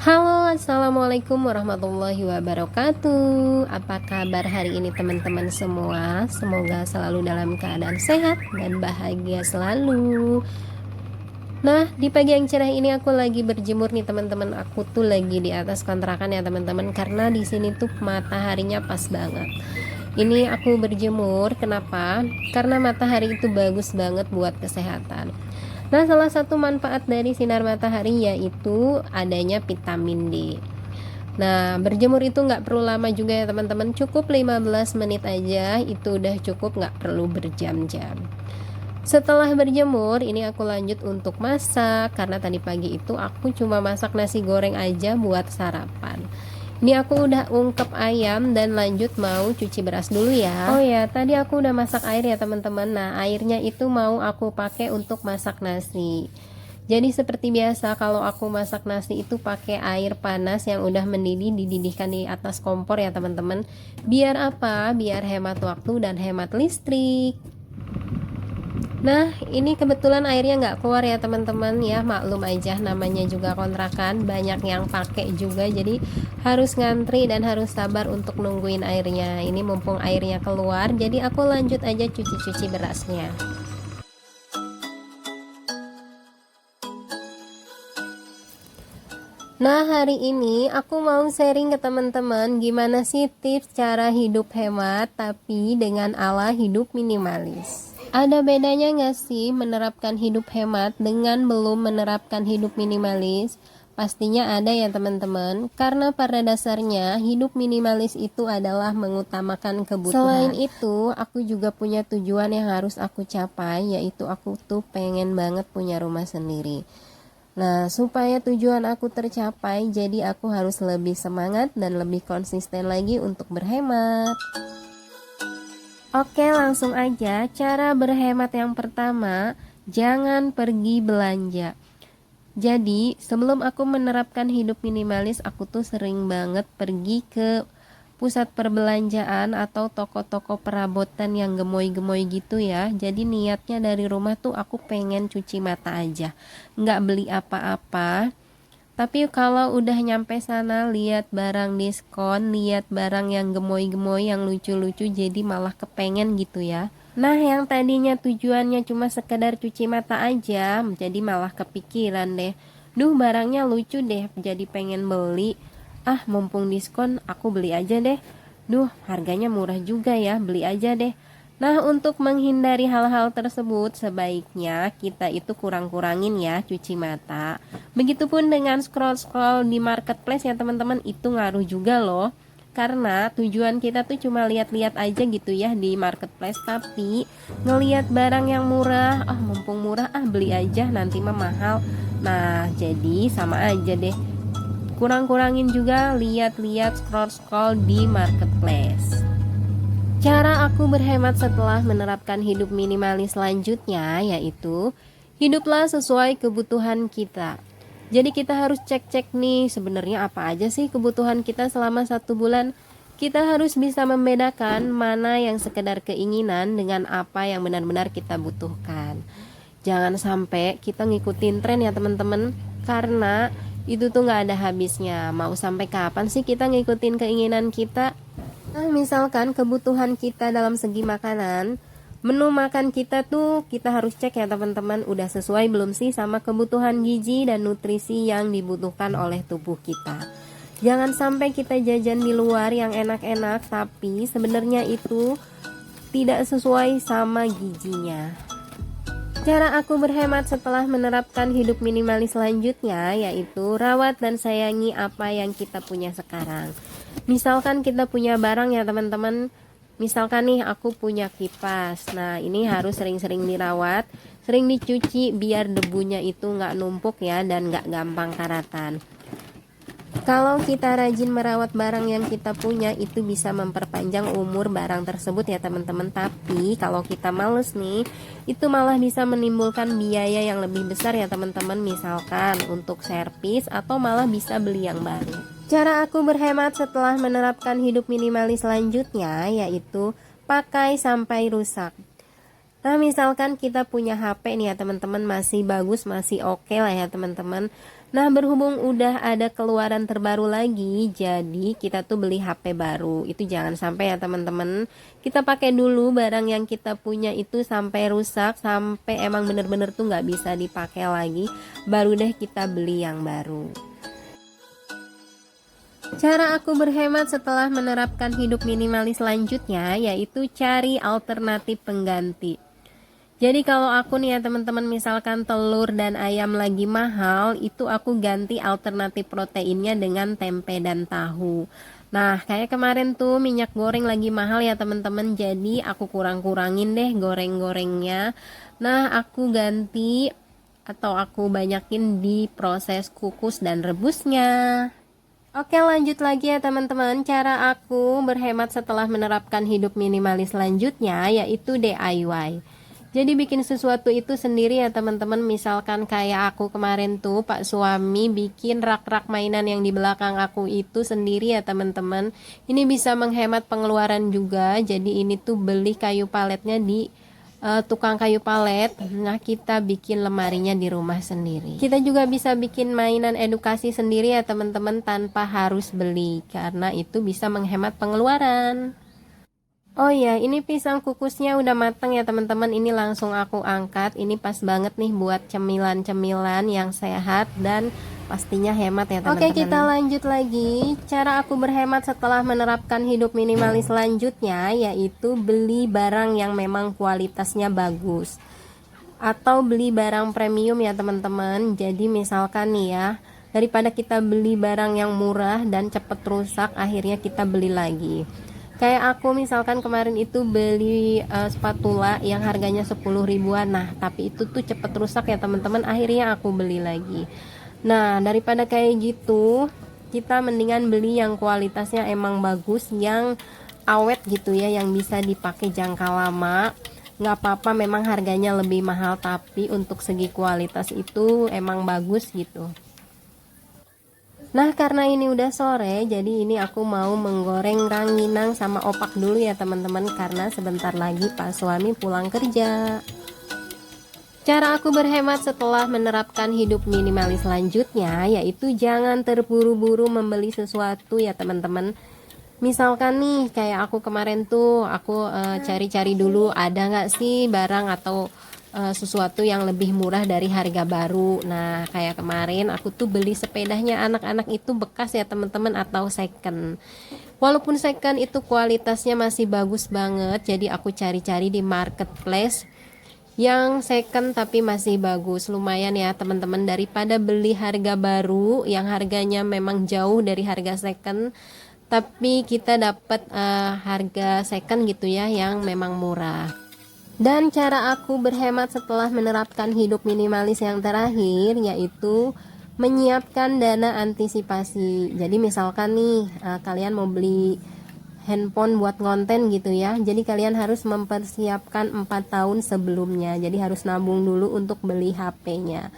Halo, assalamualaikum warahmatullahi wabarakatuh. Apa kabar hari ini teman-teman semua? Semoga selalu dalam keadaan sehat dan bahagia selalu. Nah, di pagi yang cerah ini aku lagi berjemur nih teman-teman. Aku tuh lagi di atas kontrakan ya teman-teman, karena di sini tuh mataharinya pas banget. Ini aku berjemur, kenapa? Karena matahari itu bagus banget buat kesehatan. Nah, salah satu manfaat dari sinar matahari yaitu adanya vitamin D. Nah, berjemur itu nggak perlu lama juga ya teman-teman, cukup 15 menit aja, itu udah cukup, nggak perlu berjam-jam. Setelah berjemur, ini aku lanjut untuk masak, karena tadi pagi itu aku cuma masak nasi goreng aja buat sarapan. Ini aku udah ungkep ayam dan lanjut mau cuci beras dulu ya. Oh ya, tadi aku udah masak air ya teman-teman. Nah, airnya itu mau aku pakai untuk masak nasi. Jadi seperti biasa kalau aku masak nasi itu pakai air panas yang udah mendidih, dididihkan di atas kompor ya teman-teman. Biar apa? Biar hemat waktu dan hemat listrik. Nah, ini kebetulan airnya nggak keluar ya teman-teman ya, maklum aja namanya juga kontrakan, banyak yang pakai juga, jadi harus ngantri dan harus sabar untuk nungguin airnya. Ini mumpung airnya keluar, jadi aku lanjut aja cuci-cuci berasnya. Nah, hari ini aku mau sharing ke teman-teman gimana sih tips cara hidup hemat tapi dengan ala hidup minimalis. Ada bedanya nggak sih menerapkan hidup hemat dengan belum menerapkan hidup minimalis? Pastinya ada ya teman-teman, karena pada dasarnya hidup minimalis itu adalah mengutamakan kebutuhan. Selain itu, aku juga punya tujuan yang harus aku capai, yaitu aku tuh pengen banget punya rumah sendiri. Nah, supaya tujuan aku tercapai, jadi aku harus lebih semangat dan lebih konsisten lagi untuk berhemat. Oke, langsung aja. Cara berhemat yang pertama, jangan pergi belanja. Jadi, sebelum aku menerapkan hidup minimalis, aku tuh sering banget pergi ke pusat perbelanjaan atau toko-toko perabotan yang gemoy-gemoy gitu ya. Jadi niatnya dari rumah tuh aku pengen cuci mata aja, nggak beli apa-apa. Tapi kalau udah nyampe sana, lihat barang diskon, lihat barang yang gemoy-gemoy, yang lucu-lucu, jadi malah kepengen gitu ya. Nah, yang tadinya tujuannya cuma sekedar cuci mata aja, jadi malah kepikiran deh. Duh, barangnya lucu deh, jadi pengen beli. Ah, mumpung diskon, aku beli aja deh. Duh, harganya murah juga ya, beli aja deh. Nah, untuk menghindari hal-hal tersebut, sebaiknya kita itu kurang-kurangin ya cuci mata. Begitupun dengan scroll-scroll di marketplace ya teman-teman, itu ngaruh juga loh. Karena tujuan kita tuh cuma lihat-lihat aja gitu ya di marketplace, tapi ngelihat barang yang murah, ah mumpung murah, ah beli aja nanti mah mahal. Nah, jadi sama aja deh. Kurang-kurangin juga lihat-lihat scroll-scroll di marketplace. Cara aku berhemat setelah menerapkan hidup minimalis selanjutnya yaitu hiduplah sesuai kebutuhan kita. Jadi kita harus cek-cek nih sebenarnya apa aja sih kebutuhan kita selama 1 bulan. Kita harus bisa membedakan mana yang sekedar keinginan dengan apa yang benar-benar kita butuhkan. Jangan sampai kita ngikutin tren ya teman-teman, karena itu tuh nggak ada habisnya. Mau sampai kapan sih kita ngikutin keinginan kita? Nah, misalkan kebutuhan kita dalam segi makanan, menu makan kita tuh kita harus cek ya teman-teman, udah sesuai belum sih sama kebutuhan gizi dan nutrisi yang dibutuhkan oleh tubuh kita. Jangan sampai kita jajan di luar yang enak-enak tapi sebenarnya itu tidak sesuai sama gizinya. Cara aku berhemat setelah menerapkan hidup minimalis selanjutnya yaitu rawat dan sayangi apa yang kita punya sekarang. Misalkan kita punya barang ya teman-teman, misalkan nih aku punya kipas. Nah, ini harus sering-sering dirawat, sering dicuci biar debunya itu nggak numpuk ya dan nggak gampang karatan. Kalau kita rajin merawat barang yang kita punya, itu bisa memperpanjang umur barang tersebut ya teman-teman. Tapi kalau kita males nih, itu malah bisa menimbulkan biaya yang lebih besar ya teman-teman. Misalkan untuk servis atau malah bisa beli yang baru. Cara aku berhemat setelah menerapkan hidup minimalis selanjutnya yaitu pakai sampai rusak. Nah, misalkan kita punya HP nih ya teman-teman, masih bagus, masih oke lah ya teman-teman. Nah, berhubung udah ada keluaran terbaru lagi, jadi kita tuh beli HP baru. Itu jangan sampai ya teman-teman. Kita pakai dulu barang yang kita punya itu sampai rusak, sampai emang bener-bener tuh nggak bisa dipakai lagi. Baru deh kita beli yang baru. Cara aku berhemat setelah menerapkan hidup minimalis selanjutnya yaitu cari alternatif pengganti. Jadi kalau aku nih ya teman-teman, misalkan telur dan ayam lagi mahal, itu aku ganti alternatif proteinnya dengan tempe dan tahu. Nah, kayak kemarin tuh minyak goreng lagi mahal ya teman-teman, jadi aku kurang-kurangin deh goreng-gorengnya. Nah, aku ganti atau aku banyakin di proses kukus dan rebusnya. Oke, lanjut lagi ya teman-teman. Cara aku berhemat setelah menerapkan hidup minimalis selanjutnya yaitu DIY. Jadi bikin sesuatu itu sendiri ya teman-teman. Misalkan kayak aku kemarin tuh Pak suami bikin rak-rak mainan yang di belakang aku itu sendiri ya teman-teman. Ini bisa menghemat pengeluaran juga. Jadi ini tuh beli kayu paletnya di tukang kayu palet. Nah, kita bikin lemarinya di rumah sendiri. Kita juga bisa bikin mainan edukasi sendiri ya teman-teman, tanpa harus beli, karena itu bisa menghemat pengeluaran. Oh ya, ini pisang kukusnya udah matang ya teman-teman. Ini langsung aku angkat. Ini pas banget nih buat cemilan-cemilan yang sehat dan pastinya hemat ya teman-teman. Oke, kita lanjut lagi. Cara aku berhemat setelah menerapkan hidup minimalis selanjutnya yaitu beli barang yang memang kualitasnya bagus. Atau beli barang premium ya teman-teman. Jadi misalkan nih ya, daripada kita beli barang yang murah dan cepet rusak, akhirnya kita beli lagi. Kayak aku misalkan kemarin itu beli spatula yang harganya 10 ribuan. Nah, tapi itu tuh cepet rusak ya teman-teman. Akhirnya aku beli lagi. Nah, daripada kayak gitu, kita mendingan beli yang kualitasnya emang bagus, yang awet gitu ya, yang bisa dipakai jangka lama. Nggak apa-apa memang harganya lebih mahal, tapi untuk segi kualitas itu emang bagus gitu. Nah, karena ini udah sore, jadi ini aku mau menggoreng rangginang sama opak dulu ya teman-teman, karena sebentar lagi Pak suami pulang kerja. Cara aku berhemat setelah menerapkan hidup minimalis selanjutnya yaitu jangan terburu-buru membeli sesuatu ya teman-teman. Misalkan nih kayak aku kemarin tuh aku cari-cari dulu ada nggak sih barang atau sesuatu yang lebih murah dari harga baru. Nah, kayak kemarin aku tuh beli sepedanya anak-anak itu bekas ya teman-teman, atau second. Walaupun second itu kualitasnya masih bagus banget, jadi aku cari-cari di marketplace yang second tapi masih bagus. Lumayan ya teman-teman, daripada beli harga baru yang harganya memang jauh dari harga second, tapi kita dapat harga second gitu ya yang memang murah. Dan cara aku berhemat setelah menerapkan hidup minimalis yang terakhir yaitu menyiapkan dana antisipasi. Jadi misalkan nih kalian mau beli handphone buat konten gitu ya, jadi kalian harus mempersiapkan 4 tahun sebelumnya. Jadi harus nabung dulu untuk beli HP-nya.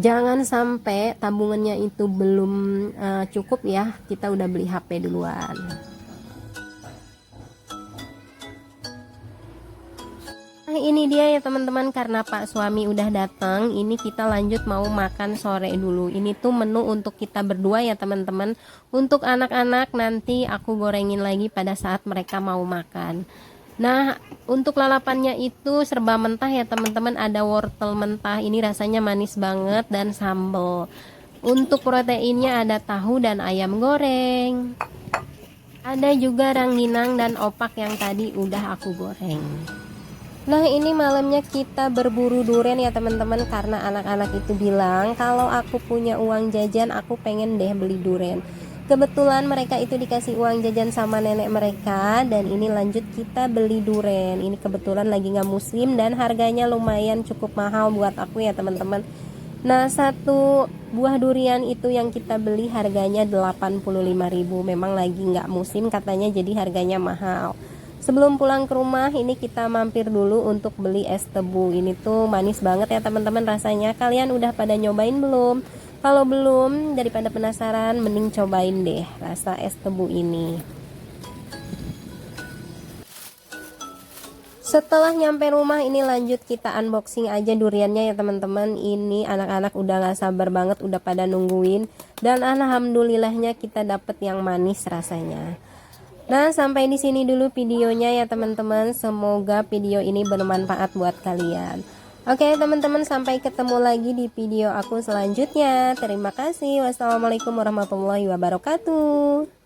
Jangan sampai tabungannya itu belum cukup ya, kita udah beli HP duluan. Nah, ini dia ya teman-teman, karena Pak suami udah datang, ini kita lanjut mau makan sore dulu. Ini tuh menu untuk kita berdua ya teman-teman. Untuk anak-anak nanti aku gorengin lagi pada saat mereka mau makan. Nah, untuk lalapannya itu serba mentah ya teman-teman, ada wortel mentah, ini rasanya manis banget, dan sambal. Untuk proteinnya ada tahu dan ayam goreng. Ada juga rangginang dan opak yang tadi udah aku goreng. Nah, ini malamnya kita berburu durian ya teman-teman, karena anak-anak itu bilang kalau aku punya uang jajan aku pengen deh beli durian. Kebetulan mereka itu dikasih uang jajan sama nenek mereka, dan ini lanjut kita beli durian. Ini kebetulan lagi nggak musim dan harganya lumayan cukup mahal buat aku ya teman-teman. Nah, satu buah durian itu yang kita beli harganya 85.000. Memang lagi nggak musim katanya, jadi harganya mahal. Sebelum pulang ke rumah ini kita mampir dulu untuk beli es tebu. Ini tuh manis banget ya teman-teman rasanya. Kalian udah pada nyobain belum? Kalau belum, daripada penasaran, mending cobain deh rasa es tebu ini. Setelah nyampe rumah ini lanjut kita unboxing aja duriannya ya teman-teman. Ini anak-anak udah gak sabar banget, udah pada nungguin. Dan alhamdulillahnya kita dapet yang manis rasanya. Nah, sampai di sini dulu videonya ya teman-teman. Semoga video ini bermanfaat buat kalian. Oke teman-teman, sampai ketemu lagi di video aku selanjutnya. Terima kasih. Wassalamualaikum warahmatullahi wabarakatuh.